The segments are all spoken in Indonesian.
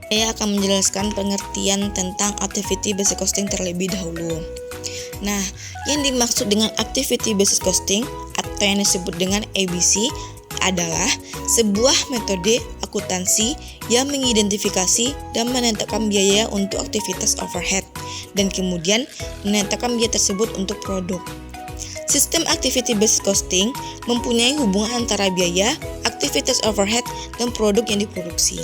Saya akan menjelaskan pengertian tentang Activity Based Costing terlebih dahulu. Nah, yang dimaksud dengan Activity Based Costing atau yang disebut dengan ABC adalah sebuah metode akuntansi yang mengidentifikasi dan menetapkan biaya untuk aktivitas overhead dan kemudian menetapkan biaya tersebut untuk produk. Sistem Activity Based Costing mempunyai hubungan antara biaya, aktivitas overhead, dan produk yang diproduksi.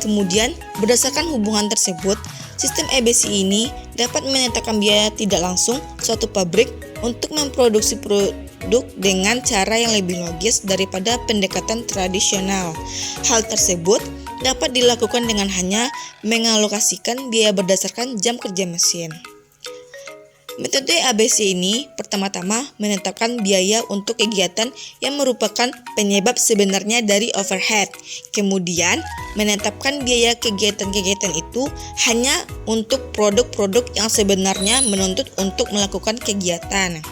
Kemudian, berdasarkan hubungan tersebut, sistem ABC ini dapat menetapkan biaya tidak langsung suatu pabrik untuk memproduksi produk dengan cara yang lebih logis daripada pendekatan tradisional. Hal tersebut dapat dilakukan dengan hanya mengalokasikan biaya berdasarkan jam kerja mesin. Metode ABC ini pertama-tama menetapkan biaya untuk kegiatan yang merupakan penyebab sebenarnya dari overhead. Kemudian, menetapkan biaya kegiatan-kegiatan itu hanya untuk produk-produk yang sebenarnya menuntut untuk melakukan kegiatan.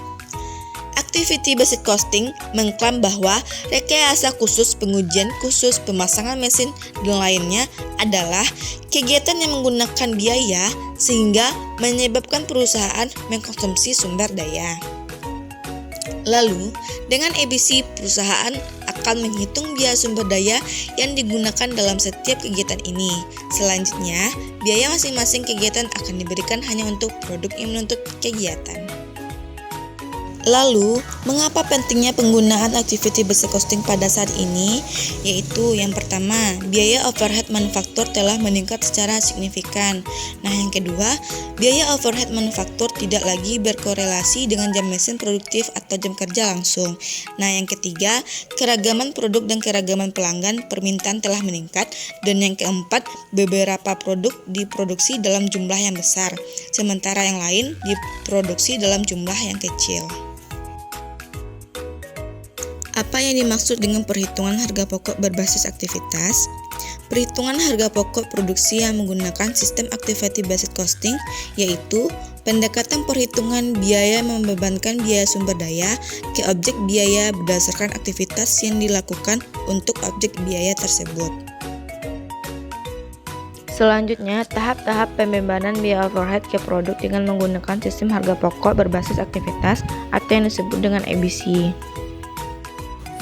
Activity Based Costing mengklaim bahwa rekayasa khusus, pengujian khusus, pemasangan mesin, dan lainnya adalah kegiatan yang menggunakan biaya sehingga menyebabkan perusahaan mengkonsumsi sumber daya. Lalu, dengan ABC, perusahaan akan menghitung biaya sumber daya yang digunakan dalam setiap kegiatan ini. Selanjutnya, biaya masing-masing kegiatan akan diberikan hanya untuk produk yang menuntut kegiatan. Lalu, mengapa pentingnya penggunaan Activity Based Costing pada saat ini? Yaitu yang pertama, biaya overhead manufaktur telah meningkat secara signifikan. Nah, yang kedua, biaya overhead manufaktur tidak lagi berkorelasi dengan jam mesin produktif atau jam kerja langsung. Nah, yang ketiga, keragaman produk dan keragaman pelanggan permintaan telah meningkat. Dan yang keempat, beberapa produk diproduksi dalam jumlah yang besar, sementara yang lain diproduksi dalam jumlah yang kecil. Apa yang dimaksud dengan perhitungan harga pokok berbasis aktivitas? Perhitungan harga pokok produksi yang menggunakan sistem Activity Based Costing yaitu pendekatan perhitungan biaya membebankan biaya sumber daya ke objek biaya berdasarkan aktivitas yang dilakukan untuk objek biaya tersebut. Selanjutnya, tahap-tahap pembebanan biaya overhead ke produk dengan menggunakan sistem harga pokok berbasis aktivitas atau yang disebut dengan ABC.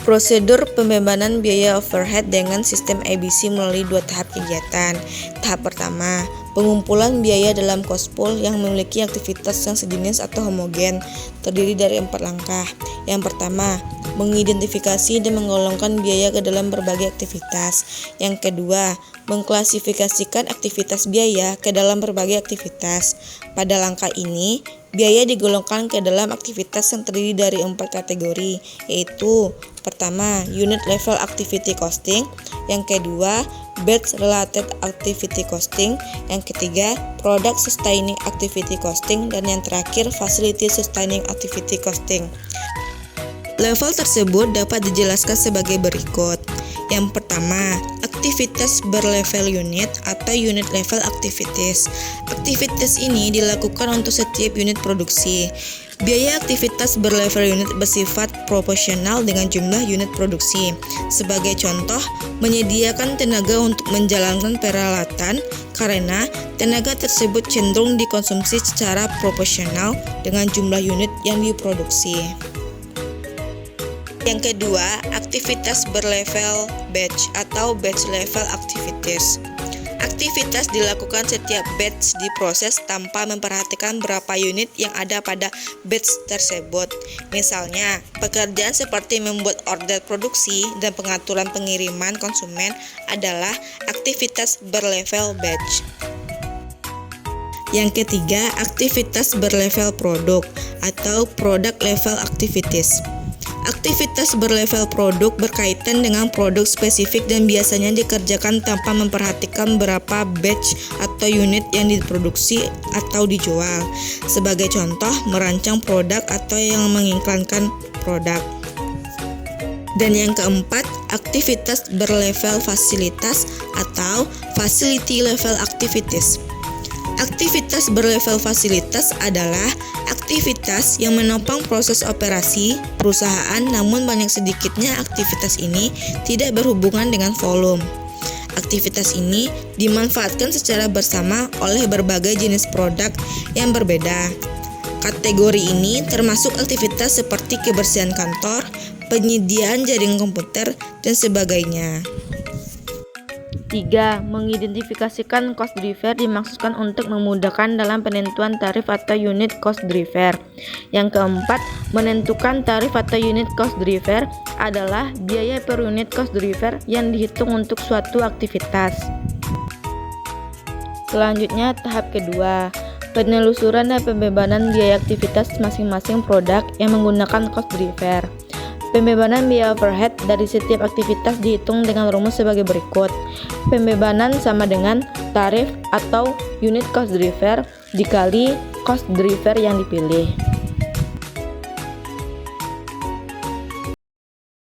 Prosedur pembebanan biaya overhead dengan sistem ABC melalui dua tahap kegiatan. Tahap pertama, pengumpulan biaya dalam cost pool yang memiliki aktivitas yang sejenis atau homogen, terdiri dari 4 langkah. Yang pertama, mengidentifikasi dan menggolongkan biaya ke dalam berbagai aktivitas. Yang kedua, mengklasifikasikan aktivitas biaya ke dalam berbagai aktivitas. Pada langkah ini, biaya digolongkan ke dalam aktivitas yang terdiri dari 4 kategori, yaitu pertama, unit level activity costing, yang kedua, batch related activity costing, yang ketiga, product sustaining activity costing, dan yang terakhir, facility sustaining activity costing. Level tersebut dapat dijelaskan sebagai berikut. Yang pertama, aktivitas berlevel unit atau unit level activities. Aktivitas ini dilakukan untuk setiap unit produksi. Biaya aktivitas berlevel unit bersifat proporsional dengan jumlah unit produksi. Sebagai contoh, menyediakan tenaga untuk menjalankan peralatan karena tenaga tersebut cenderung dikonsumsi secara proporsional dengan jumlah unit yang diproduksi. Yang kedua, aktivitas berlevel batch atau batch level activities. Aktivitas dilakukan setiap batch diproses tanpa memperhatikan berapa unit yang ada pada batch tersebut. Misalnya, pekerjaan seperti membuat order produksi dan pengaturan pengiriman konsumen adalah aktivitas berlevel batch. Yang ketiga, aktivitas berlevel produk atau product level activities. Aktivitas berlevel produk berkaitan dengan produk spesifik dan biasanya dikerjakan tanpa memperhatikan berapa batch atau unit yang diproduksi atau dijual. Sebagai contoh, merancang produk atau yang mengiklankan produk. Dan yang keempat, aktivitas berlevel fasilitas atau facility level activities. Aktivitas berlevel fasilitas adalah aktivitas yang menopang proses operasi perusahaan, namun banyak sedikitnya aktivitas ini tidak berhubungan dengan volume. Aktivitas ini dimanfaatkan secara bersama oleh berbagai jenis produk yang berbeda. Kategori ini termasuk aktivitas seperti kebersihan kantor, penyediaan jaringan komputer, dan sebagainya. 3. Mengidentifikasikan cost driver dimaksudkan untuk memudahkan dalam penentuan tarif atau unit cost driver. Yang keempat, menentukan tarif atau unit cost driver adalah biaya per unit cost driver yang dihitung untuk suatu aktivitas. Selanjutnya, tahap kedua, penelusuran dan pembebanan biaya aktivitas masing-masing produk yang menggunakan cost driver. Pembebanan biaya overhead dari setiap aktivitas dihitung dengan rumus sebagai berikut. Pembebanan sama dengan tarif atau unit cost driver dikali cost driver yang dipilih.